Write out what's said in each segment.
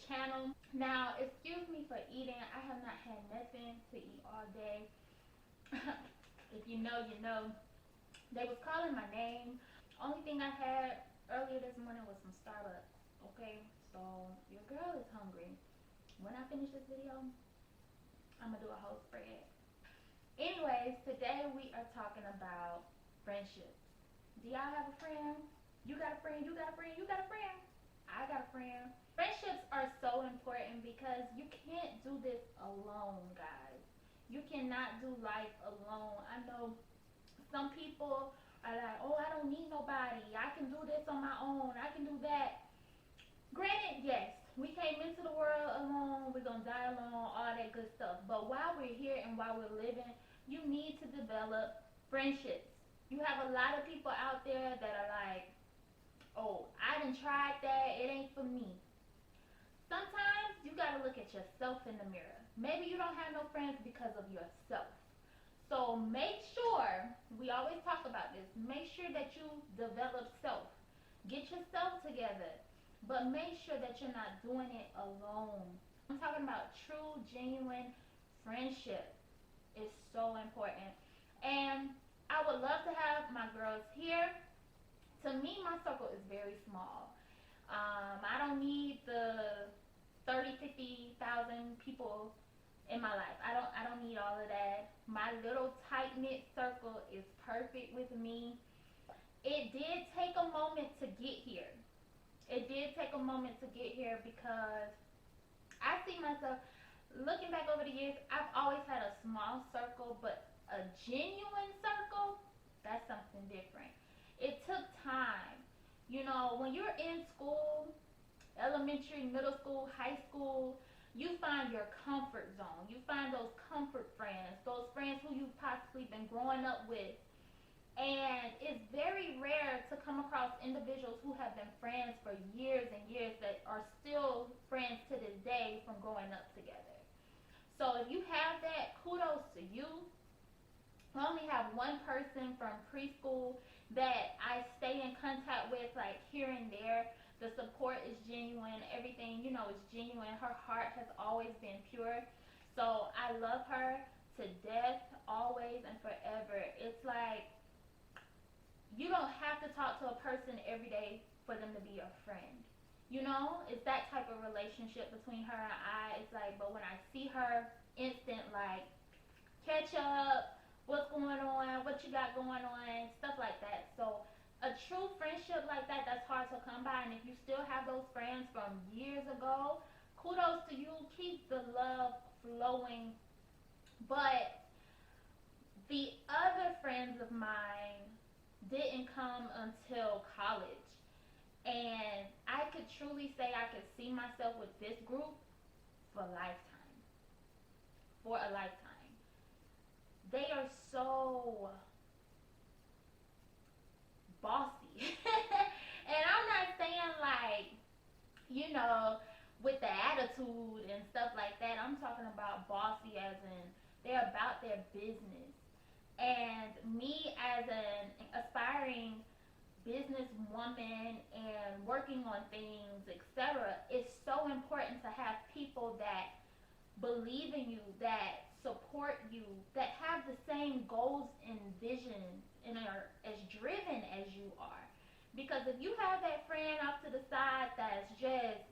channel. Now, excuse me for eating. I have not had nothing to eat all day. If you know, you know. They was calling my name. Only thing I had earlier this morning was some Starbucks. Okay, so your girl is hungry. When I finish this video, I'm gonna do a whole spread. Anyways, today we are talking about friendships. Do y'all have a friend? You got a friend, you got a friend, you got a friend. I got a friend. Friendships are so important because you can't do this alone, guys. You cannot do life alone. I know some people are like, oh, I don't need nobody. I can do this on my own. I can do that. Granted, yes, we came into the world alone. We're going to die alone, all that good stuff. But while we're here and while we're living, you need to develop friendships. You have a lot of people out there that are like, oh, I done tried that. It ain't for me. Sometimes you got to look at yourself in the mirror. Maybe you don't have no friends because of yourself. So make sure, we always talk about this, make sure that you develop self. Get yourself together, but make sure that you're not doing it alone. I'm talking about true, genuine friendship. Is so important. And I would love to have my girls here. To me, my circle is very small. I don't need the 30, 50,000 people in my life. I don't need all of that. My little tight knit circle is perfect with me. It did take a moment to get here. It did take a moment to get here because I see myself looking back over the years. I've always had a small circle, but a genuine circle, that's something different. It took time. You know, when you're in school, elementary, middle school, high school, you find your comfort zone. You find those comfort friends, those friends who you've possibly been growing up with. And it's very rare to come across individuals who have been friends for years and years that are still friends to this day from growing up together. So if you have that, kudos to you. I only have one person from preschool that I stay in contact with, like here and there. The support is genuine. Everything, you know, is genuine. Her heart has always been pure. So I love her to death, always and forever. It's like you don't have to talk to a person every day for them to be your friend. You know, it's that type of relationship between her and I. It's like, but when I see her, instant like catch up, what's going on, what you got going on, stuff like that. So a true friendship like that, that's hard to come by. And if you still have those friends from years ago, kudos to you. Keep the love flowing. But the other friends of mine didn't come until college. And I could truly say I could see myself with this group for a lifetime. For a lifetime. They are so bossy. And I'm not saying like, you know, with the attitude and stuff like that. I'm talking about bossy as in they're about their business. And me as an aspiring businesswoman and working on things, etc., it's so important to have people that believe in you, that support you, that have the same goals and visions and are as driven as you are. Because if you have that friend off to the side that's just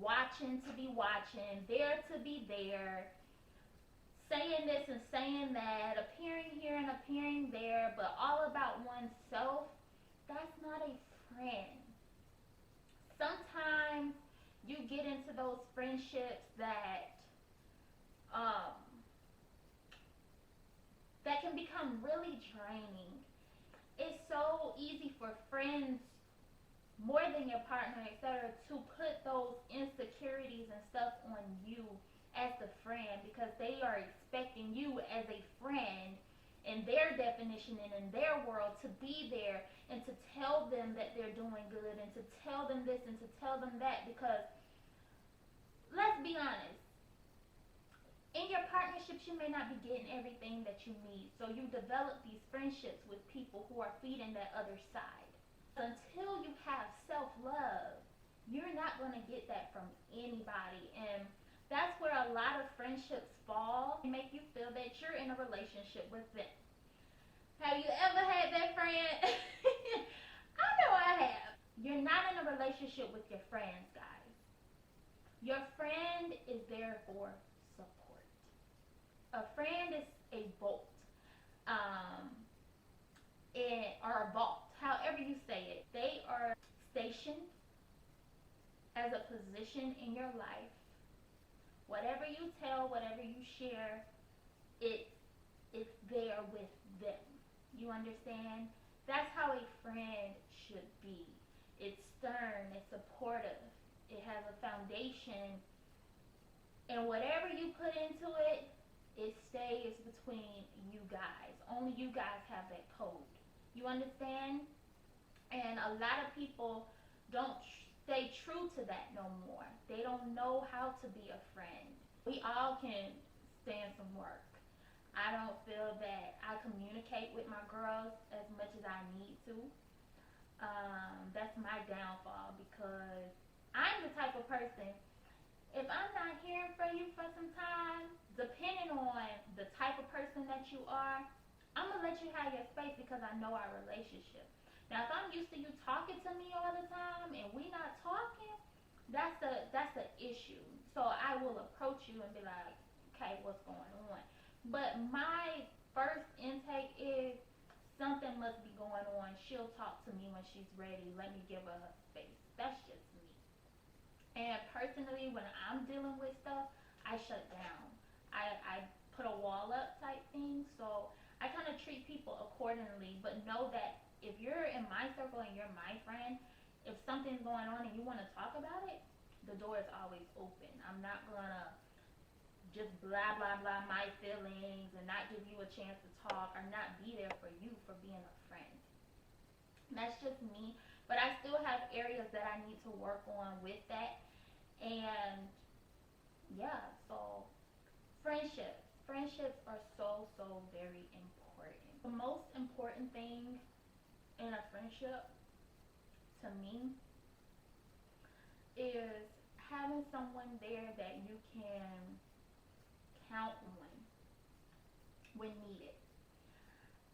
watching to be watching, there to be there, saying this and saying that, appearing here and appearing there, but all about oneself, that's not a friend. Sometimes you get into those friendships um, that can become really draining. It's so easy for friends, more than your partner, etc., to put those insecurities and stuff on you as the friend because they are expecting you as a friend in their definition and in their world to be there and to tell them that they're doing good and to tell them this and to tell them that because let's be honest, in your partnerships you may not be getting everything that you need, so you develop these friendships with people who are feeding that other side. Until you have self-love, You're not going to get that from anybody. And that's where a lot of friendships fall. They make you feel that you're in a relationship with them. Have you ever had that friend? I know I have. You're not in a relationship with your friends, guys. Your friend is there for support. A friend is a bolt, um, or a vault, however you say it. They are stationed as a position in your life. Whatever you tell, whatever you share, it it's there with them. You understand? That's how a friend should be. It's stern, it's supportive, it has a foundation, and whatever you put into it, it stays between you guys. Only you guys have that code. You understand? And a lot of people don't stay true to that no more. They don't know how to be a friend. We all can stand some work. I don't feel that I communicate with my girls as much as I need to. That's my downfall because I'm the type of person, if I'm not hearing from you for some time, depending on the type of person that you are, I'm gonna let you have your space because I know our relationship. Now, if I'm used to you talking to me all the time and we not talking, that's the issue. So I will approach you and be like, okay, what's going on? But my first intake is something must be going on. She'll talk to me when she's ready. Let me give her her space. That's just me. And personally, when I'm dealing with stuff, I shut down. I put a wall up type thing. So I kind of treat people accordingly, but know that if you're in my circle and you're my friend, if something's going on and you want to talk about it, the door is always open. I'm not gonna just blah blah blah my feelings and not give you a chance to talk or not be there for you for being a friend. That's just me. But I still have areas that I need to work on with that. And yeah, so friendships are so very important. The most important thing in a friendship to me is having someone there that you can count on when needed.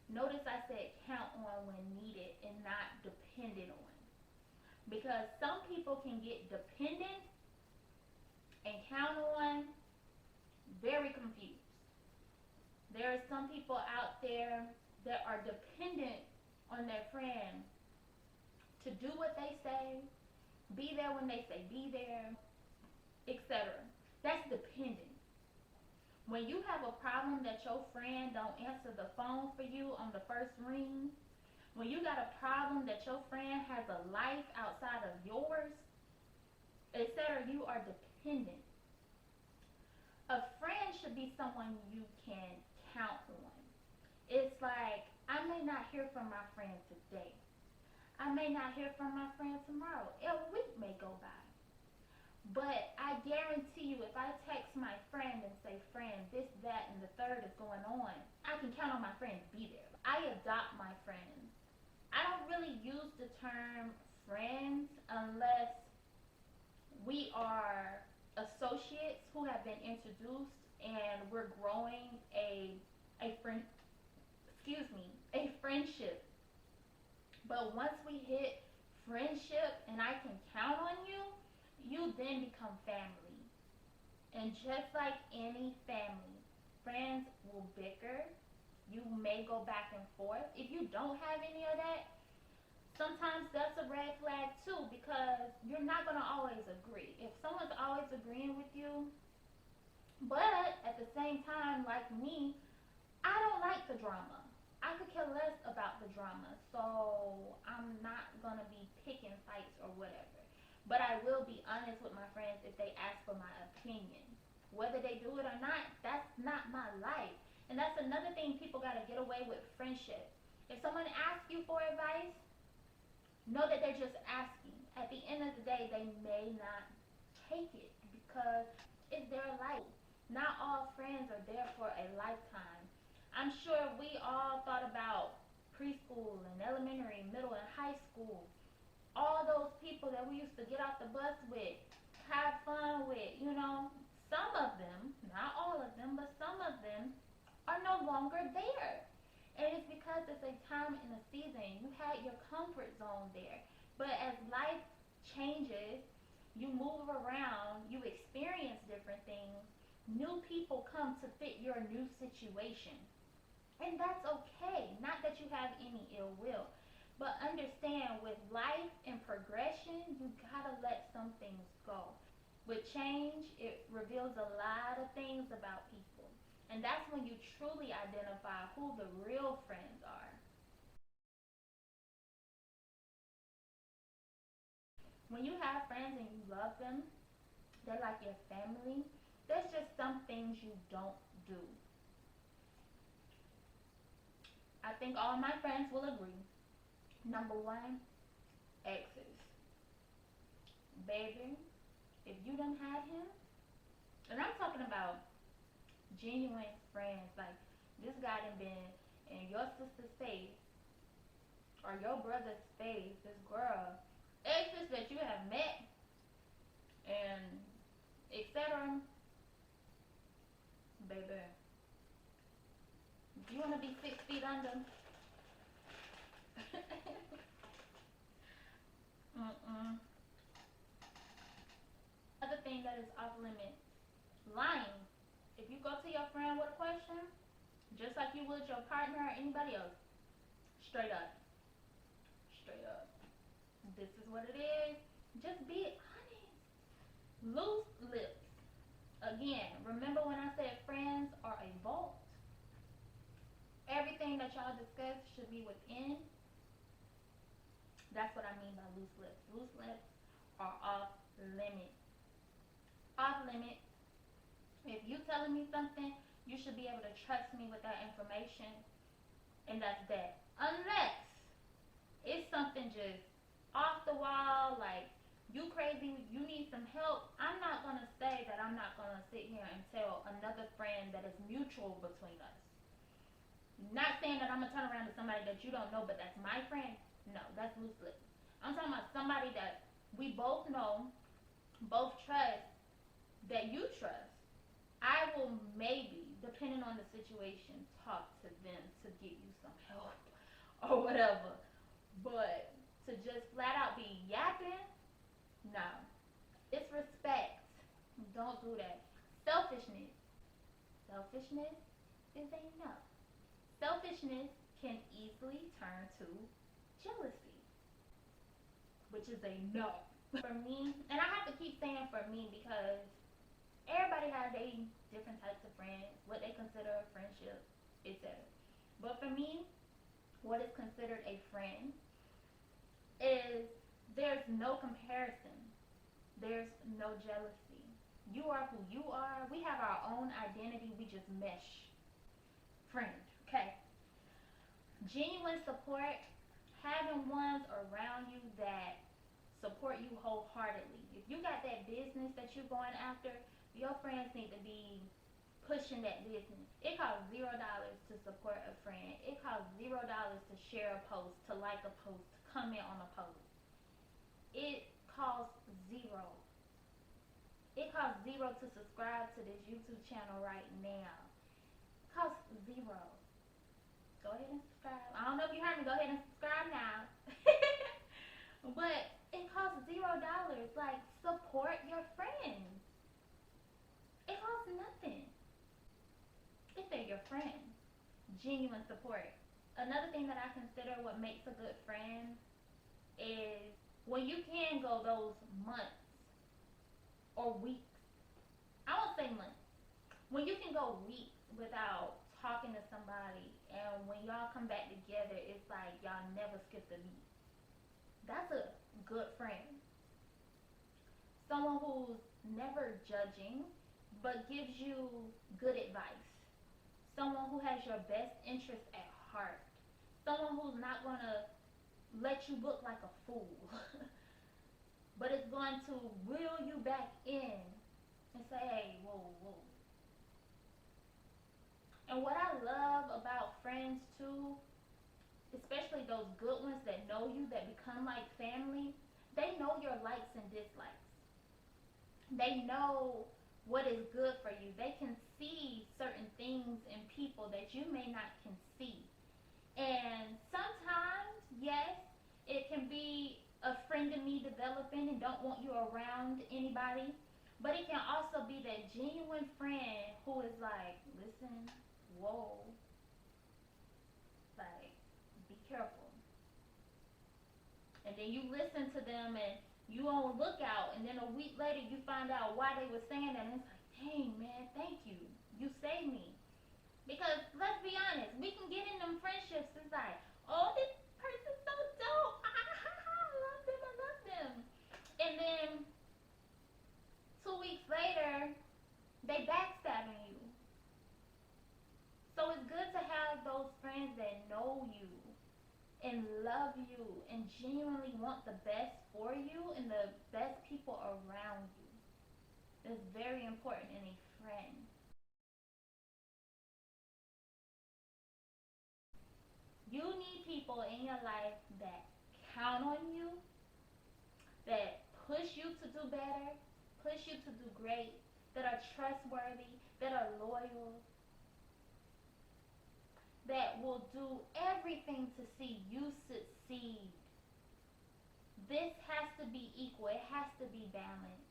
Notice I said count on when needed and not dependent on. Because some people can get dependent and count on very confused. There are some people out there that are dependent on their friend to do what they say, be there when they say be there, etc. That's dependent. When you have a problem that your friend don't answer the phone for you on the first ring, when you got a problem that your friend has a life outside of yours, etc., you are dependent. A friend should be someone you can count on. It's like, I may not hear from my friend today. I may not hear from my friend tomorrow. A week may go by. But I guarantee you, if I text my friend and say, friend, this, that, and the third is going on, I can count on my friend to be there. I adopt my friends. I don't really use the term friends unless we are associates who have been introduced and we're growing a friend a friendship. But once we hit friendship and I can count on you, you then become family. And just like any family, friends will bicker. You may go back and forth. If you don't have any of that, sometimes that's a red flag too because you're not going to always agree. If someone's always agreeing with you, but at the same time, like me, I don't like the drama. I could care less about the drama, so I'm not gonna be picking fights or whatever. But I will be honest with my friends if they ask for my opinion. Whether they do it or not, that's not my life. And that's another thing people gotta get away with friendship. If someone asks you for advice, know that they're just asking. At the end of the day, they may not take it because it's their life. Not all friends are there for a lifetime. I'm sure we all thought about preschool and elementary, middle, and high school. all those people that we used to get off the bus with, have fun with, some of them, not all of them, but some of them are no longer there. And it's because it's a time in a season. You had your comfort zone there. But as life changes, you move around, you experience different things, new people come to fit your new situation. And that's okay. Not that you have any ill will. But understand with life and progression, you gotta let some things go. With change, it reveals a lot of things about people. And that's when you truly identify who the real friends are. When you have friends and you love them, they're like your family. There's just some things you don't do. I think all my friends will agree. Number one, exes. Baby, if you done had him, and I'm talking about genuine friends, like this guy done been in your sister's face or your brother's face, this girl, exes that you have met and etc. Baby, if you want to be 6 feet under, mm-mm. Another thing that is off limits, lying. If you go to your friend with a question, just like you would your partner or anybody else, straight up, straight up. This is what it is. Just be honest. Loose lips. Again, remember when I said friends are a vault? Everything that y'all discuss should be within. That's what I mean by loose lips. Loose lips are off limits. Off limits. If you telling me something, you should be able to trust me with that information, and that's that. Unless it's something just off the wall, like you crazy, you need some help. I'm not gonna say that I'm not gonna sit here and tell another friend that is mutual between us. Not saying that I'm gonna turn around to somebody that you don't know, but that's my friend. No, that's loose lips. I'm talking about somebody that we both know, both trust, that you trust. I will maybe, depending on the situation, talk to them to get you some help or whatever. But to just flat out be yapping, no. Disrespect, don't do that. Selfishness, selfishness is a no. Selfishness can easily turn to jealousy, which is a no. For me, and I have to keep saying for me because everybody has a different types of friends, what they consider a friendship, etc. But for me, what is considered a friend is there's no comparison. There's no jealousy. You are who you are. We have our own identity. We just mesh. Friend. Okay. Genuine support. Having ones around you that support you wholeheartedly. If you got that business that you're going after, your friends need to be pushing that business. It costs $0 to support a friend. It costs $0 to share a post, to like a post, to comment on a post. It costs zero. It costs zero to subscribe to this YouTube channel right now. It costs zero. Go ahead and subscribe. I don't know if you heard me. Go ahead and subscribe now. But it costs $0. Like, support your friends. It costs nothing if they're your friend. Genuine support. Another thing that I consider what makes a good friend is when you can go those months or weeks. I won't say months. When you can go weeks without talking to somebody, and when y'all come back together, it's like y'all never skipped a beat. That's a good friend. Someone who's never judging, but gives you good advice. Someone who has your best interest at heart. Someone who's not gonna let you look like a fool, but it's going to reel you back in and say, hey, whoa, whoa. And what I love about friends too, especially those good ones that know you, that become like family, They know your likes and dislikes. They know what is good for you. They can see certain things in people that you may not can see. And sometimes, yes, it can be a friend of me developing and don't want you around anybody. But it can also be that genuine friend who is like, listen, whoa, like, be careful. And then you listen to them and you on lookout, and then a week later you find out why they were saying that, and it's like, dang man, thank you, you saved me. Because let's be honest, we can get in them friendships. It's like, oh, this person's so dope. I love them. I love them. And then 2 weeks later, they backstabbing you. So it's good to have those friends that know you and love you and genuinely want the best for you and the best people around you. That's very important in a friend. You need people in your life that count on you, that push you to do better, push you to do great, that are trustworthy, that are loyal, that will do everything to see you succeed. This has to be equal, it has to be balanced.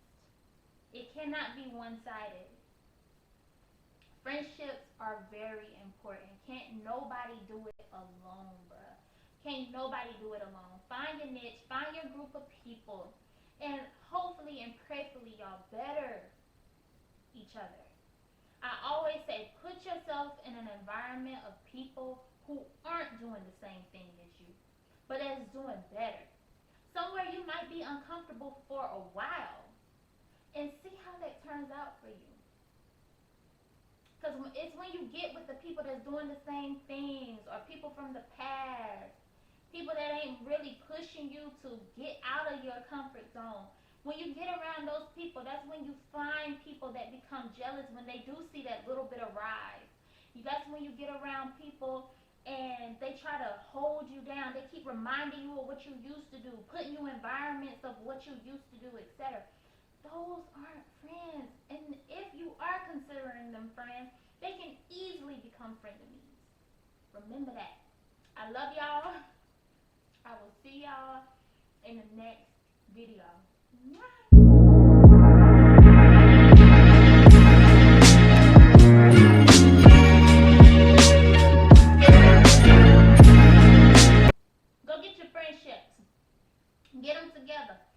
It cannot be one sided. Friendships are very important. Can't nobody do it alone, bruh. Can't nobody do it alone. Find a niche, find your group of people, and hopefully and prayerfully y'all better each other. I always say put yourself in an environment of people who aren't doing the same thing as you, but that's doing better. Somewhere you might be uncomfortable for a while, and see how that turns out for you. Because it's when you get with the people that's doing the same things, or people from the past, people that ain't really pushing you to get out of your comfort zone. When you get around those people, that's when you find people that become jealous when they do see that little bit of rise. That's when you get around people and they try to hold you down. They keep reminding you of what you used to do, putting you in environments of what you used to do, etc. Those aren't friends. And if you are considering them friends, they can easily become frenemies. Remember that. I love y'all. I will see y'all in the next video. Go get your friendships. Get them together.